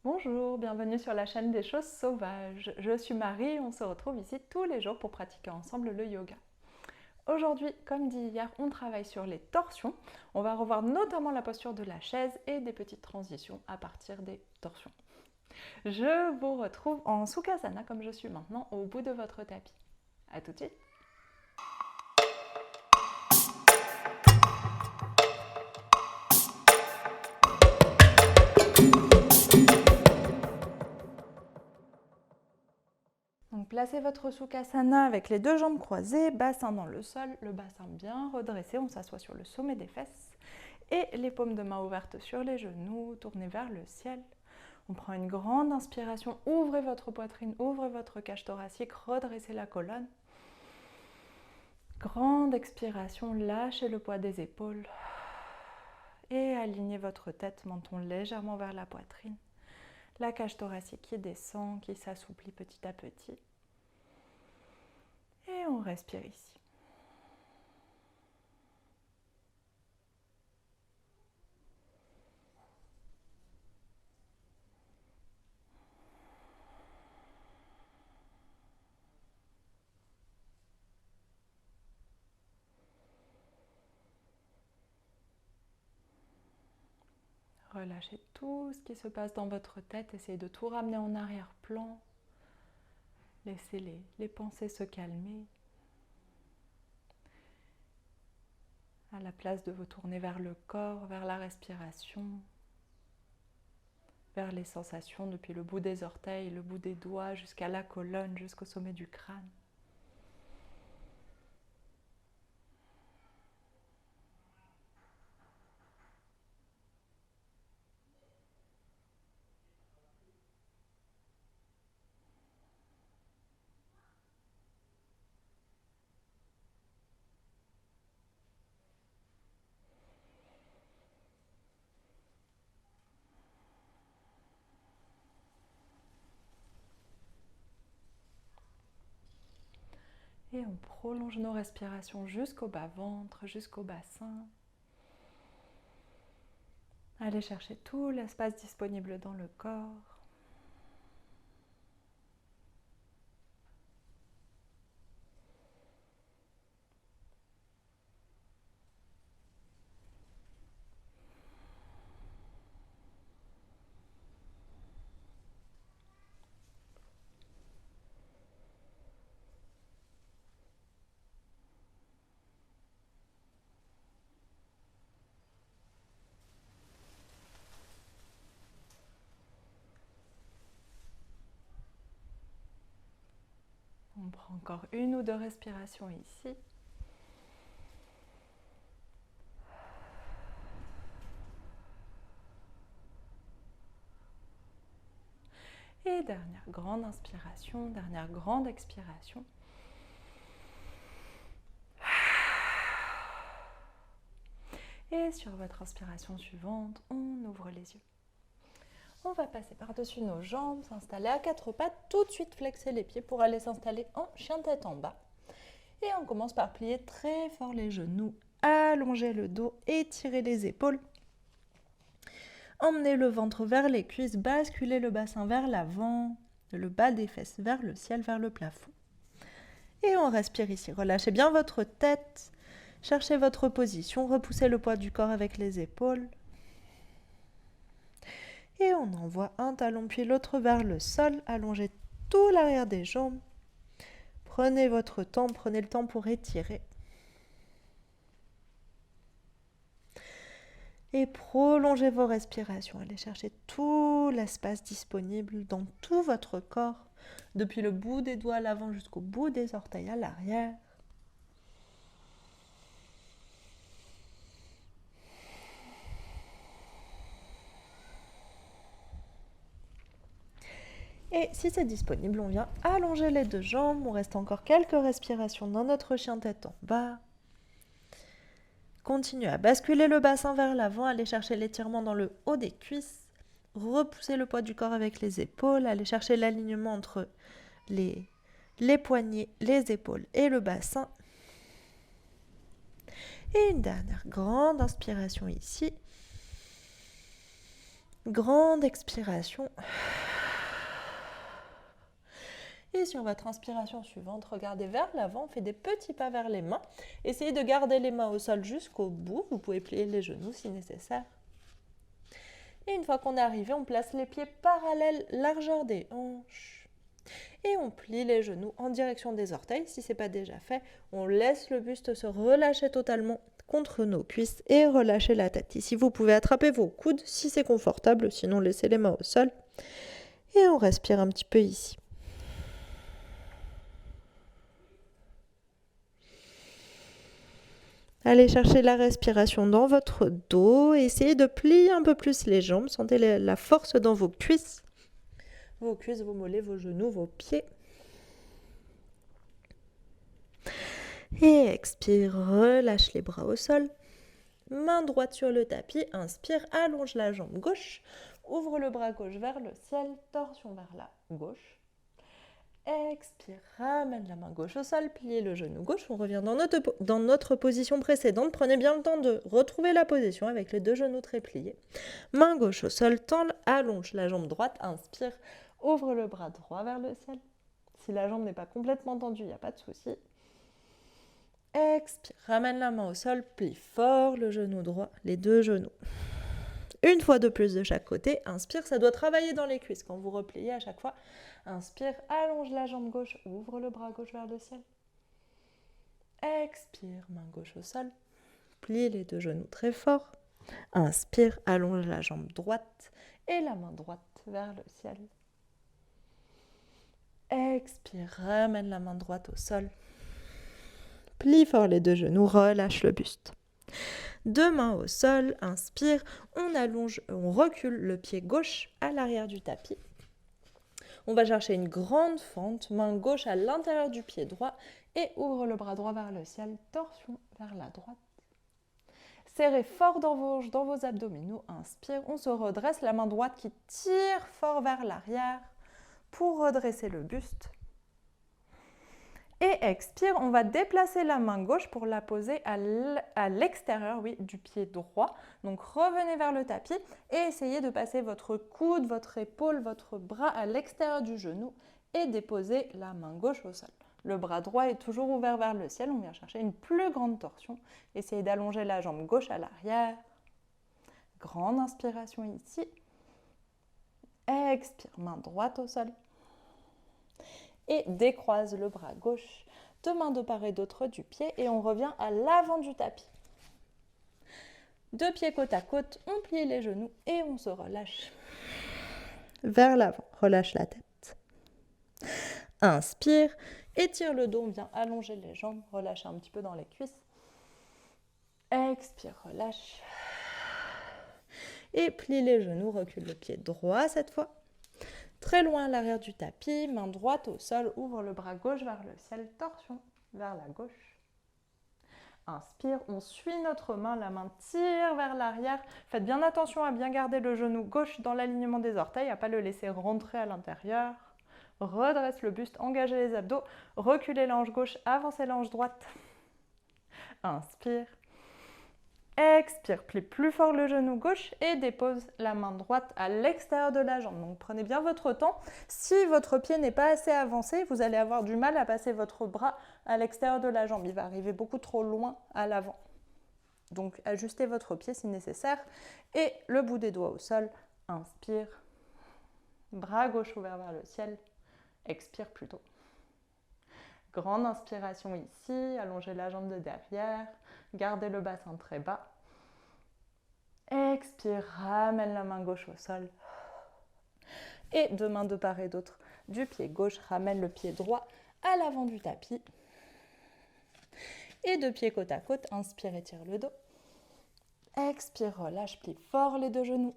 Bonjour, bienvenue sur la chaîne des choses sauvages. Je suis Marie, on se retrouve ici tous les jours pour pratiquer ensemble le yoga. Aujourd'hui, comme dit hier, on travaille sur les torsions. On va revoir notamment la posture de la chaise et des petites transitions à partir des torsions. Je vous retrouve en Sukhasana comme je suis maintenant au bout de votre tapis. A tout de suite. Donc placez votre Sukhasana avec les deux jambes croisées, bassin dans le sol, le bassin bien redressé, on s'assoit sur le sommet des fesses et les paumes de main ouvertes sur les genoux, tournez vers le ciel. On prend une grande inspiration, ouvrez votre poitrine, ouvrez votre cage thoracique, redressez la colonne. Grande expiration, lâchez le poids des épaules et alignez votre tête, menton légèrement vers la poitrine. La cage thoracique qui descend, qui s'assouplit petit à petit. Et on respire ici. Relâchez tout ce qui se passe dans votre tête, essayez de tout ramener en arrière-plan. Laissez les pensées se calmer. À la place de vous tourner vers le corps, vers la respiration, vers les sensations depuis le bout des orteils, le bout des doigts, jusqu'à la colonne, jusqu'au sommet du crâne. Et on prolonge nos respirations jusqu'au bas-ventre, jusqu'au bassin. Allez chercher tout l'espace disponible dans le corps. On prend encore une ou deux respirations ici. Et dernière grande inspiration, dernière grande expiration. Et sur votre inspiration suivante, on ouvre les yeux. On va passer par-dessus nos jambes, s'installer à quatre pattes, tout de suite flexer les pieds pour aller s'installer en chien tête en bas. Et on commence par plier très fort les genoux, allonger le dos, étirer les épaules. Emmenez le ventre vers les cuisses, basculez le bassin vers l'avant, le bas des fesses vers le ciel, vers le plafond. Et on respire ici. Relâchez bien votre tête, cherchez votre position, repoussez le poids du corps avec les épaules. Et on envoie un talon puis l'autre vers le sol, allongez tout l'arrière des jambes. Prenez votre temps, prenez le temps pour étirer. Et prolongez vos respirations. Allez chercher tout l'espace disponible dans tout votre corps, depuis le bout des doigts à l'avant jusqu'au bout des orteils à l'arrière. Et si c'est disponible, on vient allonger les deux jambes. On reste encore quelques respirations dans notre chien tête en bas. Continuez à basculer le bassin vers l'avant, allez chercher l'étirement dans le haut des cuisses. Repoussez le poids du corps avec les épaules, allez chercher l'alignement entre les poignets, les épaules et le bassin. Et une dernière grande inspiration ici. Grande expiration. Et sur votre inspiration suivante, regardez vers l'avant, faites des petits pas vers les mains. Essayez de garder les mains au sol jusqu'au bout. Vous pouvez plier les genoux si nécessaire. Et une fois qu'on est arrivé, on place les pieds parallèles, largeur des hanches. Et on plie les genoux en direction des orteils. Si ce n'est pas déjà fait, on laisse le buste se relâcher totalement contre nos cuisses et relâcher la tête. Ici, vous pouvez attraper vos coudes si c'est confortable, sinon laissez les mains au sol. Et on respire un petit peu ici. Allez chercher la respiration dans votre dos. Essayez de plier un peu plus les jambes. Sentez la force dans vos cuisses, vos mollets, vos genoux, vos pieds. Et expire, relâche les bras au sol. Main droite sur le tapis. Inspire, allonge la jambe gauche. Ouvre le bras gauche vers le ciel. Torsion vers la gauche. Expire, ramène la main gauche au sol, pliez le genou gauche. On revient dans notre position précédente. Prenez bien le temps de retrouver la position avec les deux genoux très pliés. Main gauche au sol, allonge la jambe droite. Inspire, ouvre le bras droit vers le ciel. Si la jambe n'est pas complètement tendue, il n'y a pas de souci. Expire, ramène la main au sol, plie fort le genou droit, les deux genoux. Une fois de plus de chaque côté. Inspire, ça doit travailler dans les cuisses quand vous repliez à chaque fois. Inspire, allonge la jambe gauche, ouvre le bras gauche vers le ciel. Expire, main gauche au sol. Plie les deux genoux très fort. Inspire, allonge la jambe droite et la main droite vers le ciel. Expire, ramène la main droite au sol. Plie fort les deux genoux, relâche le buste. Deux mains au sol, inspire, on recule le pied gauche à l'arrière du tapis. On va chercher une grande fente, main gauche à l'intérieur du pied droit et ouvre le bras droit vers le ciel, torsion vers la droite. Serrez fort dans vos hanches, dans vos abdominaux, inspire, on se redresse, la main droite qui tire fort vers l'arrière pour redresser le buste. Et expire, on va déplacer la main gauche pour la poser à l'extérieur du pied droit. Donc revenez vers le tapis et essayez de passer votre coude, votre épaule, votre bras à l'extérieur du genou et déposer la main gauche au sol. Le bras droit est toujours ouvert vers le ciel, on vient chercher une plus grande torsion. Essayez d'allonger la jambe gauche à l'arrière. Grande inspiration ici. Expire, main droite au sol. Et décroise le bras gauche, deux mains de part et d'autre du pied et on revient à l'avant du tapis. Deux pieds côte à côte, on plie les genoux et on se relâche. Vers l'avant, relâche la tête. Inspire, étire le dos, on vient allonger les jambes, relâche un petit peu dans les cuisses. Expire, relâche. Et plie les genoux, recule le pied droit cette fois. Très loin à l'arrière du tapis, main droite au sol, ouvre le bras gauche vers le ciel, torsion vers la gauche. Inspire, on suit notre main, la main tire vers l'arrière. Faites bien attention à bien garder le genou gauche dans l'alignement des orteils, à ne pas le laisser rentrer à l'intérieur. Redresse le buste, engagez les abdos, reculez la hanche gauche, avancez la hanche droite. Inspire. Expire, plie plus fort le genou gauche et dépose la main droite à l'extérieur de la jambe. Donc prenez bien votre temps. Si votre pied n'est pas assez avancé, vous allez avoir du mal à passer votre bras à l'extérieur de la jambe. Il va arriver beaucoup trop loin à l'avant. Donc ajustez votre pied si nécessaire et le bout des doigts au sol. Inspire. Bras gauche ouvert vers le ciel. Expire plutôt. Grande inspiration ici, allongez la jambe de derrière, gardez le bassin très bas. Expire, ramène la main gauche au sol. Et deux mains de part et d'autre du pied gauche, ramène le pied droit à l'avant du tapis. Et deux pieds côte à côte, inspire, étire le dos. Expire, relâche, plie fort les deux genoux.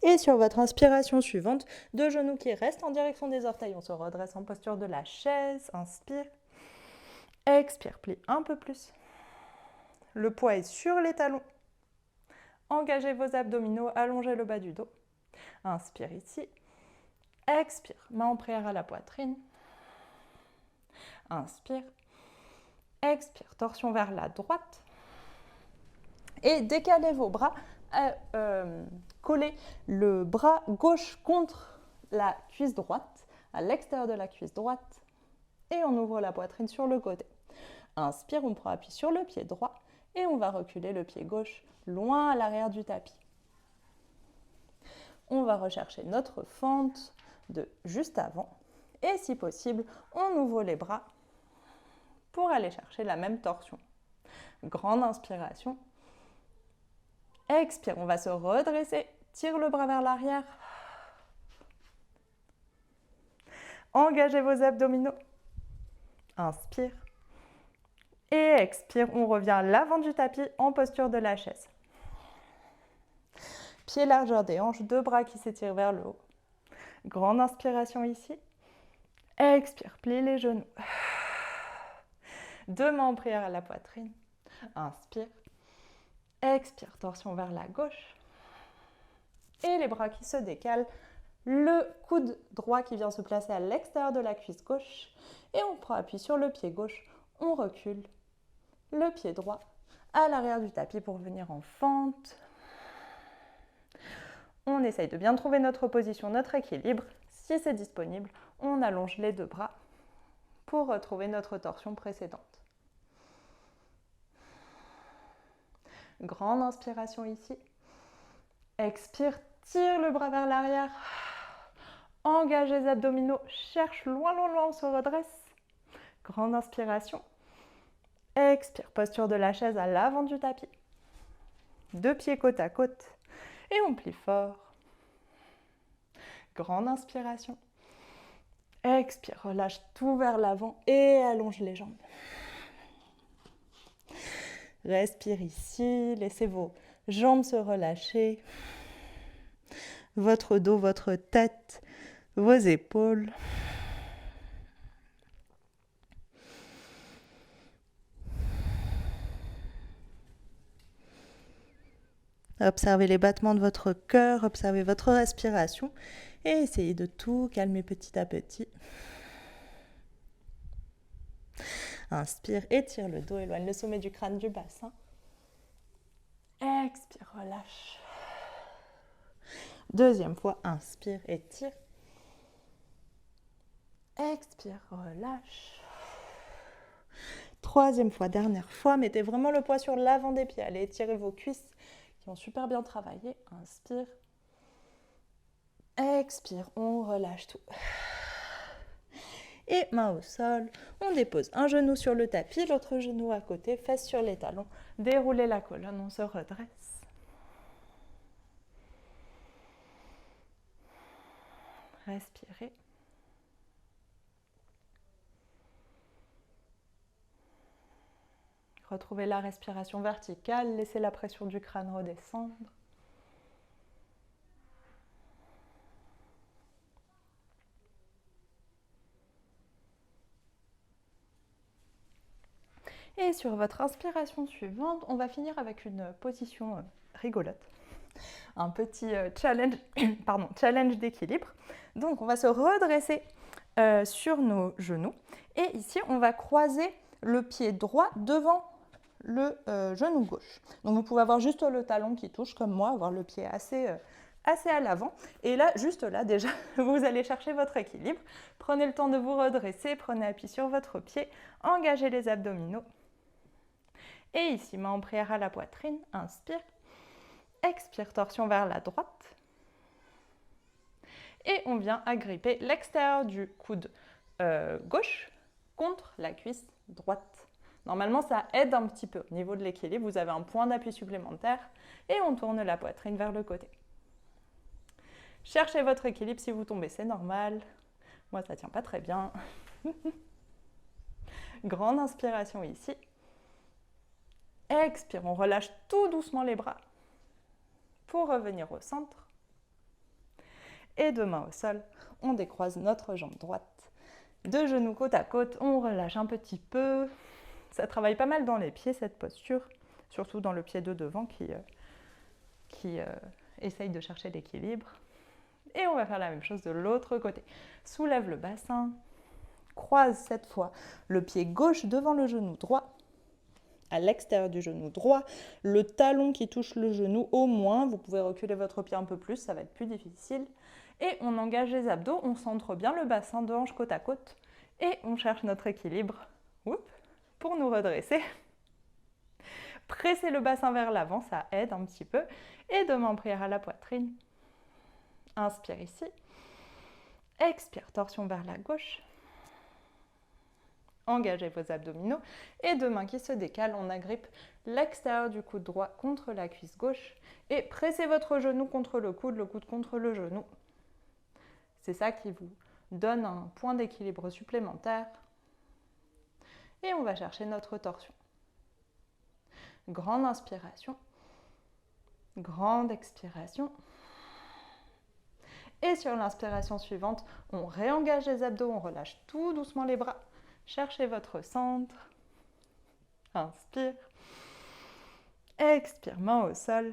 Et sur votre inspiration suivante, deux genoux qui restent en direction des orteils. On se redresse en posture de la chaise. Inspire. Expire, plie un peu plus. Le poids est sur les talons. Engagez vos abdominaux, allongez le bas du dos. Inspire ici. Expire, main en prière à la poitrine. Inspire. Expire, torsion vers la droite. Et décalez vos bras, collez le bras gauche contre la cuisse droite, à l'extérieur de la cuisse droite, et on ouvre la poitrine sur le côté. Inspire, on prend appui sur le pied droit et on va reculer le pied gauche loin à l'arrière du tapis. On va rechercher notre fente de juste avant et si possible, on ouvre les bras pour aller chercher la même torsion. Grande inspiration. Expire, on va se redresser, tire le bras vers l'arrière. Engagez vos abdominaux. Inspire. Et expire, on revient à l'avant du tapis en posture de la chaise. Pied largeur des hanches, deux bras qui s'étirent vers le haut. Grande inspiration ici. Expire, plie les genoux. Deux mains en prière à la poitrine. Inspire. Expire, torsion vers la gauche. Et les bras qui se décalent. Le coude droit qui vient se placer à l'extérieur de la cuisse gauche. Et on prend appui sur le pied gauche. On recule le pied droit à l'arrière du tapis pour venir en fente. On essaye de bien trouver notre position, notre équilibre. Si c'est disponible, on allonge les deux bras pour retrouver notre torsion précédente. Grande inspiration ici. Expire, tire le bras vers l'arrière. Engage les abdominaux, cherche loin, loin, loin, on se redresse. Grande inspiration. Expire, posture de la chaise à l'avant du tapis. Deux pieds côte à côte. Et on plie fort. Grande inspiration. Expire, relâche tout vers l'avant et allonge les jambes. Respire ici, laissez vos jambes se relâcher. Votre dos, votre tête, vos épaules. Observez les battements de votre cœur, observez votre respiration et essayez de tout calmer petit à petit. Inspire, étire le dos, éloigne le sommet du crâne du bassin. Expire, relâche. Deuxième fois, inspire, étire. Expire, relâche. Troisième fois, dernière fois, mettez vraiment le poids sur l'avant des pieds. Allez étirer vos cuisses qui ont super bien travaillé. Inspire. Expire, on relâche tout. Et main au sol, on dépose un genou sur le tapis, l'autre genou à côté, fesses sur les talons. Déroulez la colonne, on se redresse. Respirez. Retrouvez la respiration verticale, laissez la pression du crâne redescendre. Et sur votre inspiration suivante, on va finir avec une position rigolote. Un petit challenge d'équilibre. Donc on va se redresser sur nos genoux. Et ici, on va croiser le pied droit devant le genou gauche. Donc vous pouvez avoir juste le talon qui touche comme moi, avoir le pied assez à l'avant. Et là, juste là, déjà, vous allez chercher votre équilibre. Prenez le temps de vous redresser, prenez appui sur votre pied, engagez les abdominaux. Et ici, main en prière à la poitrine, inspire. Expire, torsion vers la droite. Et on vient agripper l'extérieur du coude gauche contre la cuisse droite. Normalement, ça aide un petit peu au niveau de l'équilibre. Vous avez un point d'appui supplémentaire et on tourne la poitrine vers le côté. Cherchez votre équilibre. Si vous tombez, c'est normal. Moi, ça ne tient pas très bien. Grande inspiration ici. Expire, on relâche tout doucement les bras pour revenir au centre. Et deux mains au sol, on décroise notre jambe droite. Deux genoux côte à côte, on relâche un petit peu. Ça travaille pas mal dans les pieds, cette posture, surtout dans le pied de devant qui essaye de chercher l'équilibre. Et on va faire la même chose de l'autre côté. Soulève le bassin, croise cette fois le pied gauche devant le genou droit. à l'extérieur du genou droit, le talon qui touche le genou au moins. Vous pouvez reculer votre pied un peu plus, ça va être plus difficile. Et on engage les abdos, on centre bien le bassin, deux hanches côte à côte. Et on cherche notre équilibre pour nous redresser. Pressez le bassin vers l'avant, ça aide un petit peu. Et deux mains en prière à la poitrine. Inspire ici. Expire, torsion vers la gauche. Engagez vos abdominaux. Et deux mains qui se décalent, on agrippe l'extérieur du coude droit contre la cuisse gauche. Et pressez votre genou contre le coude contre le genou. C'est ça qui vous donne un point d'équilibre supplémentaire. Et on va chercher notre torsion. Grande inspiration. Grande expiration. Et sur l'inspiration suivante, on réengage les abdos, on relâche tout doucement les bras. Cherchez votre centre. Inspire. Expire, main au sol.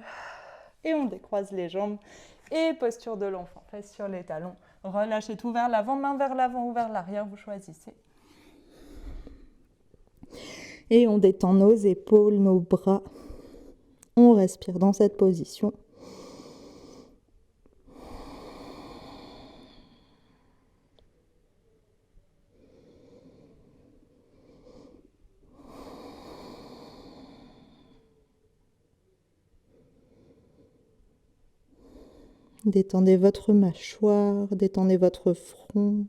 Et on décroise les jambes. Et posture de l'enfant, fesses sur les talons. Relâchez tout vers l'avant, main vers l'avant ou vers l'arrière, vous choisissez. Et on détend nos épaules, nos bras. On respire dans cette position. Détendez votre mâchoire, détendez votre front.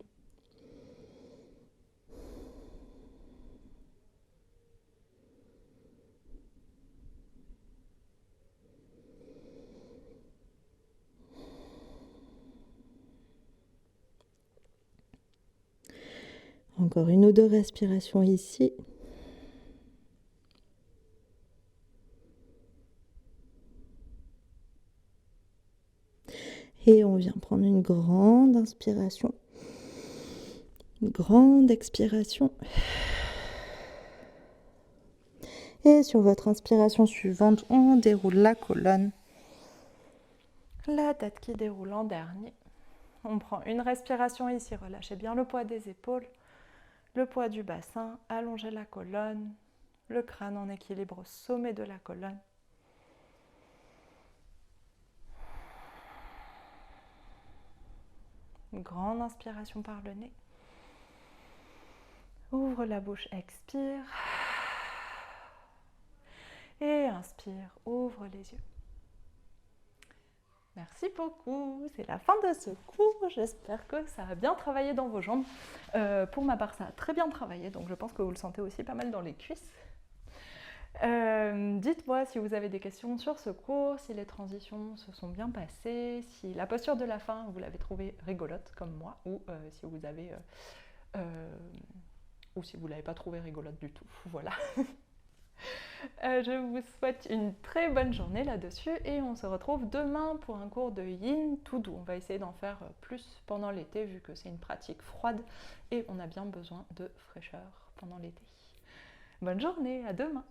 Encore une ou deux respirations ici. Et on vient prendre une grande inspiration, une grande expiration. Et sur votre inspiration suivante, on déroule la colonne. La tête qui déroule en dernier. On prend une respiration ici, relâchez bien le poids des épaules, le poids du bassin, allongez la colonne, le crâne en équilibre au sommet de la colonne. Une grande inspiration par le nez. Ouvre la bouche, expire. Et inspire, ouvre les yeux. Merci beaucoup, c'est la fin de ce cours. J'espère que ça a bien travaillé dans vos jambes. Pour ma part, ça a très bien travaillé, donc je pense que vous le sentez aussi pas mal dans les cuisses. Dites-moi si vous avez des questions sur ce cours, si les transitions se sont bien passées, si la posture de la fin, vous l'avez trouvée rigolote comme moi, ou si vous avez... ou si vous ne l'avez pas trouvée rigolote du tout. Voilà. Je vous souhaite une très bonne journée là-dessus et on se retrouve demain pour un cours de Yin tout doux. On va essayer d'en faire plus pendant l'été vu que c'est une pratique froide et on a bien besoin de fraîcheur pendant l'été. Bonne journée, à demain!